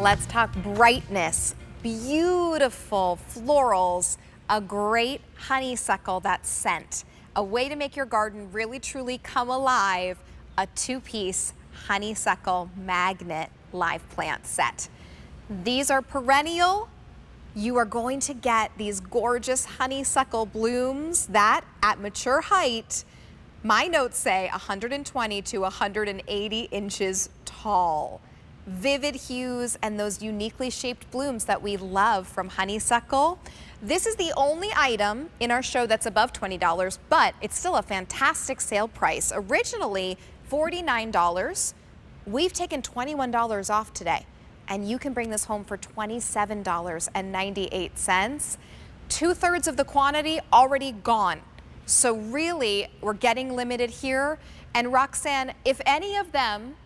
Let's talk brightness, beautiful florals, a great honeysuckle that's scent. A way to make your garden really truly come alive, a two-piece honeysuckle magnet live plant set. These are perennial. You are going to get these gorgeous honeysuckle blooms that at mature height, my notes say 120 to 180 inches tall. Vivid hues and those uniquely shaped blooms that we love from honeysuckle. This is the only item in our show that's above $20, but it's still a fantastic sale price. Originally $49. We've taken $21 off today, and you can bring this home for $27.98. 2/3 of the quantity already gone. So really, we're getting limited here. And Roxanne, if any of them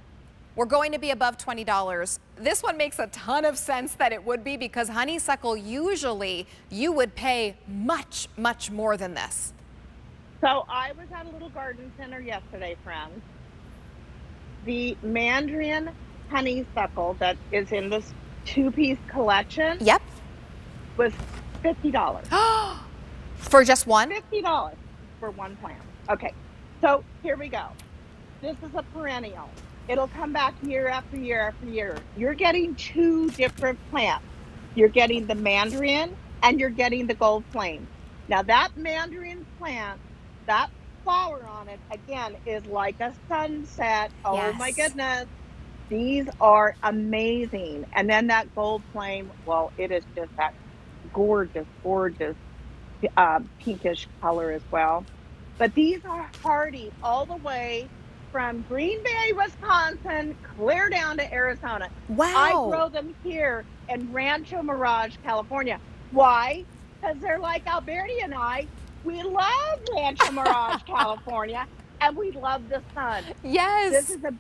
were going to be above $20, this one makes a ton of sense that it would be, because honeysuckle, usually you would pay much, much more than this. So I was at a little garden center yesterday, friends. The Mandarin honeysuckle that is in this two-piece collection, Yep. was $50. For just one? $50 for one plant. Okay, so here we go. This is a perennial. It'll come back year after year after year. You're getting two different plants. You're getting the Mandarin and you're getting the gold flame. Now that Mandarin plant, that flower on it, again, is like a sunset. Oh Yes. my goodness. These are amazing. And then that gold flame, well, it is just that gorgeous, gorgeous pinkish color as well. But these are hardy all the way from Green Bay, Wisconsin, clear down to Arizona. Wow. I grow them here in Rancho Mirage, California. Why? Because they're like Alberti and I. We love Rancho Mirage, California, and we love the sun. Yes. This is a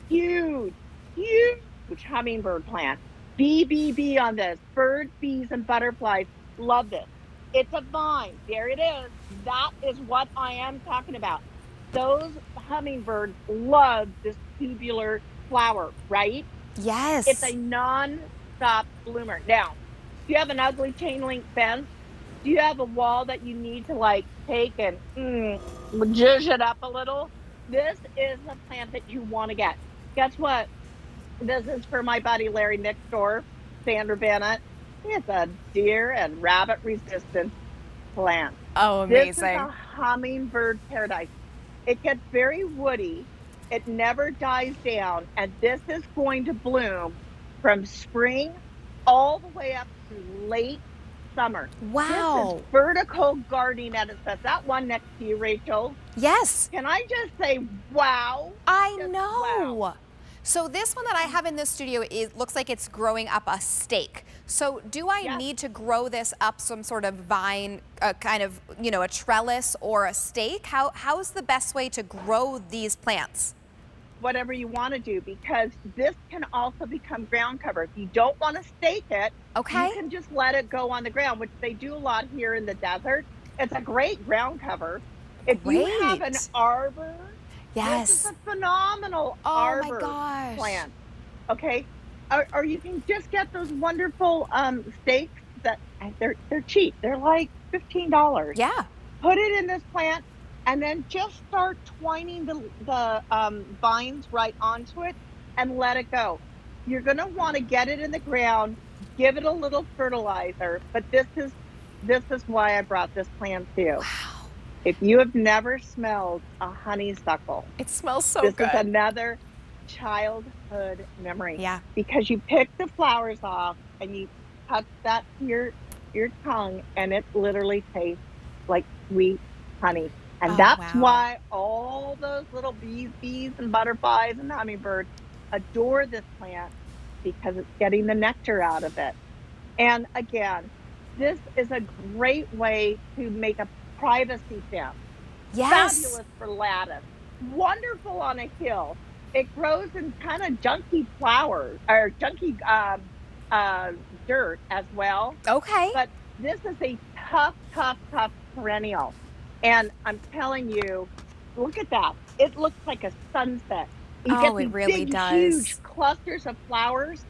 huge, huge hummingbird plant. BBB on this. Birds, bees, and butterflies love this. It's a vine. There it is. That is what I am talking about. Those hummingbirds love this tubular flower, right? Yes. It's a non-stop bloomer. Now, do you have an ugly chain link fence? Do you have a wall that you need to like take and zhuzh it up a little? This is a plant that you want to get. Guess what? This is for my buddy Larry next door, Sandra Bennett. It's a deer and rabbit resistant plant. Oh, amazing. This is a hummingbird paradise. It gets very woody. It never dies down. And this is going to bloom from spring all the way up to late summer. Wow. This is vertical gardening at its best. That one next to you, Rachel. Yes. Can I just say, wow? I Just know. wow. So this one that I have in this studio looks like it's growing up a stake. So do I need to grow this up some sort of vine, kind of, you know, a trellis or a stake? How's the best way to grow these plants? Whatever you want to do, because this can also become ground cover. If you don't want to stake it, Okay. you can just let it go on the ground, which they do a lot here in the desert. It's a great ground cover. If you have an Great. arbor, Yes. this is a phenomenal Oh my arbor gosh. plant. Okay, or you can just get those wonderful stakes that they're cheap. They're like $15. Yeah. Put it in this plant, and then just start twining the vines right onto it and let it go. You're going to want to get it in the ground, give it a little fertilizer, but this is why I brought this plant to you. Wow. If you have never smelled a honeysuckle, It smells so this good. is another childhood memory. Yeah. Because you pick the flowers off and you touch that to your tongue, and it literally tastes like sweet honey. And Oh, that's wow. why all those little bees and butterflies and hummingbirds adore this plant, because it's getting the nectar out of it. And again, this is a great way to make a privacy fence. Yes. Fabulous for lattice. Wonderful on a hill. It grows in kind of junky flowers or junky dirt as well. Okay. But this is a tough perennial. And I'm telling you, look at that. It looks like a sunset. You get Oh, these it really big, does. huge clusters of flowers,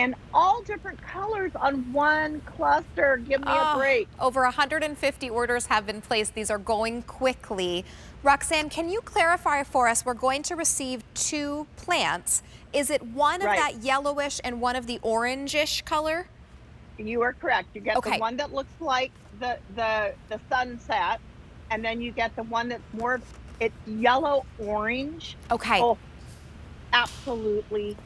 and all different colors on one cluster. Give me a Oh, break. over 150 orders have been placed. These are going quickly. Roxanne, can you clarify for us? We're going to receive 2 plants. Is it one of Right. that yellowish and one of the orangish color? You are correct. You get the Okay. one that looks like the sunset, and then you get the one that's more of it's yellow orange. Okay. Oh, absolutely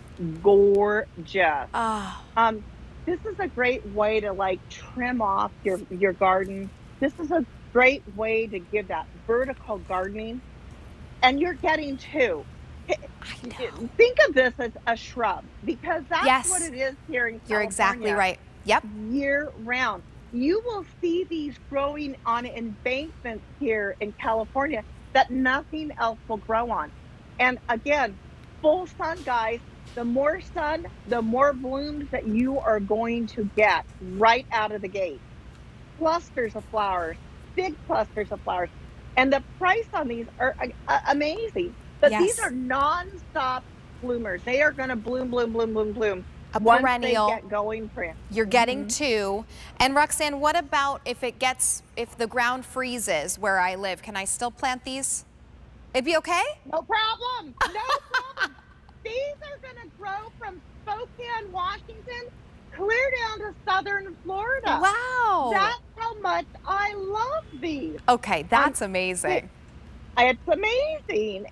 gorgeous. Oh, Um, this is a great way to like trim off your garden. This is a great way to give that vertical gardening, and you're getting 2. I know. Think of this as a shrub because that's what Yes, it is here in you're exactly California right. Yep. year round. You will see these growing on embankments here in California that nothing else will grow on. And again, full sun, guys. The more sun, the more blooms that you are going to get right out of the gate. Clusters of flowers, big clusters of flowers. And the price on these are amazing. But these are Yes. nonstop bloomers. They are going to bloom, bloom, bloom, bloom, bloom A once they perennial. get going, Fran. You're getting 2. And Roxanne, what about if the ground freezes where I live? Can I still plant these? It'd be okay? No problem. No problem. These are going to grow from Spokane, Washington, clear down to southern Florida. Wow. That's how much I love these. Okay, Um, that's amazing. it's amazing.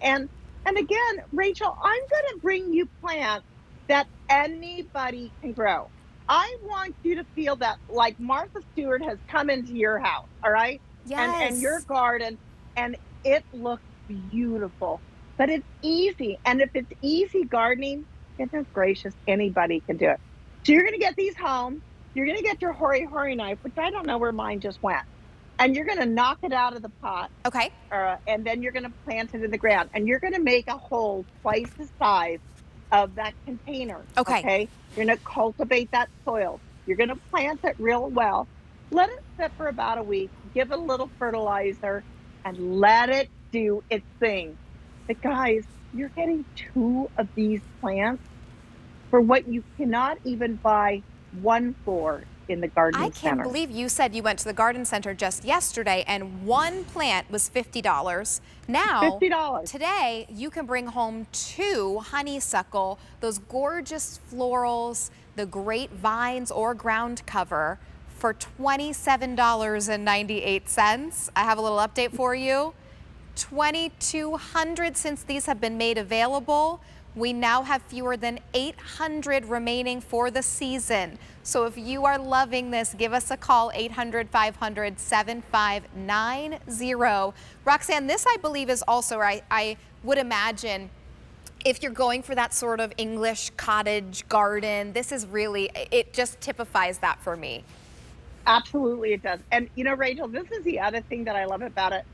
And again, Rachel, I'm going to bring you plants that anybody can grow. I want you to feel that like Martha Stewart has come into your house, all right? And your Yes. garden, and it looks beautiful. But it's easy. And if it's easy gardening, goodness gracious, anybody can do it. So you're gonna get these home. You're gonna get your hori hori knife, which I don't know where mine just went. And you're gonna knock it out of the pot, Okay. and then you're gonna plant it in the ground. And you're gonna make a hole twice the size of that container. Okay. Okay. You're going to cultivate that soil. You're going to plant it real well. Let it sit for about a week. Give it a little fertilizer and let it do its thing. But guys, you're getting 2 of these plants for what you cannot even buy one for in the I garden can't center. believe you said you went to the garden center just yesterday and one plant was $50. Now, $50. today, you can bring home 2 honeysuckle, those gorgeous florals, the great vines or ground cover for $27.98. I have a little update for you. 2,200 since these have been made available. We now have fewer than 800 remaining for the season. So if you are loving this, give us a call, 800-500-7590. Roxanne, this I believe is also, I would imagine, if you're going for that sort of English cottage garden, this is really, it just typifies that for me. Absolutely, it does. And you know, Rachel, this is the other thing that I love about it.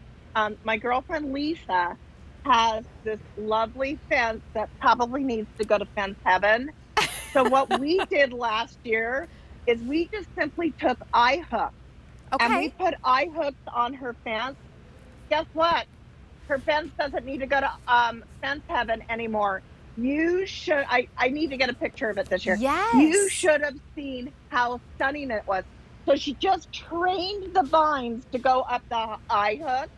My girlfriend Lisa has this lovely fence that probably needs to go to fence heaven. So what we did last year is we just simply took eye hooks and we Okay. put eye hooks on her fence. Guess what? Her fence doesn't need to go to fence heaven anymore. You should. I need to get a picture of it this year. You Yes. should have seen how stunning it was. So she just trained the vines to go up the eye hook.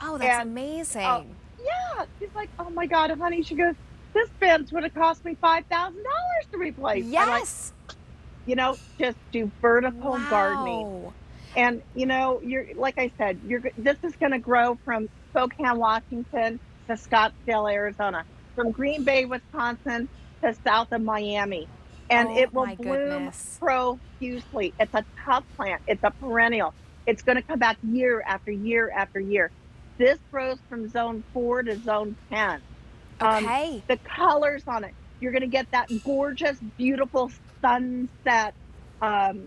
Oh, that's And amazing. yeah, she's like, oh my God, honey. She goes, this fence would have cost me $5,000 to replace. I'm like, Yes. just do vertical gardening. Wow. And you're like I said, this is going to grow from Spokane, Washington to Scottsdale, Arizona, from Green Bay, Wisconsin to south of Miami. And Oh it will my bloom goodness. profusely. It's a tough plant. It's a perennial. It's going to come back year after year after year. This grows from zone 4 to zone 10. Okay. The colors on it, you're going to get that gorgeous, beautiful sunset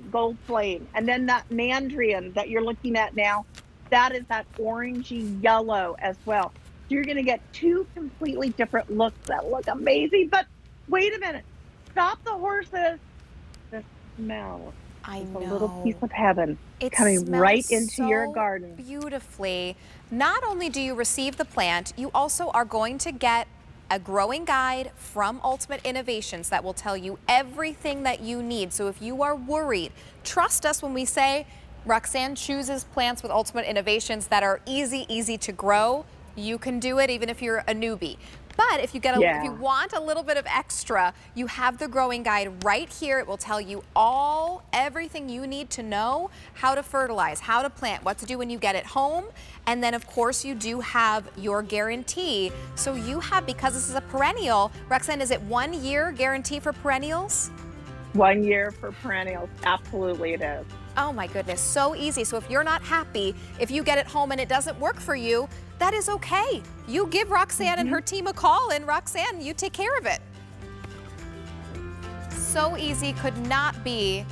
gold flame. And then that mandrian that you're looking at now, that is that orangey yellow as well. So you're going to get 2 completely different looks that look amazing. But wait a minute. Stop the horses. The smell I is know. a little piece of heaven It coming right smells into your so garden. beautifully. Not only do you receive the plant, you also are going to get a growing guide from Ultimate Innovations that will tell you everything that you need. So if you are worried, trust us when we say Roxanne chooses plants with Ultimate Innovations that are easy to grow. You can do it even if you're a newbie. But if you if you want a little bit of extra, you have the growing guide right here. It will tell you everything you need to know, how to fertilize, how to plant, what to do when you get it home. And then of course you do have your guarantee. So you have, because this is a perennial, Roxanne, is it 1 year guarantee for perennials? 1 year for perennials. Absolutely it is. Oh my goodness, so easy. So if you're not happy, if you get it home and it doesn't work for you, that is okay. You give Roxanne and her team a call, and Roxanne, you take care of it. So easy, could not be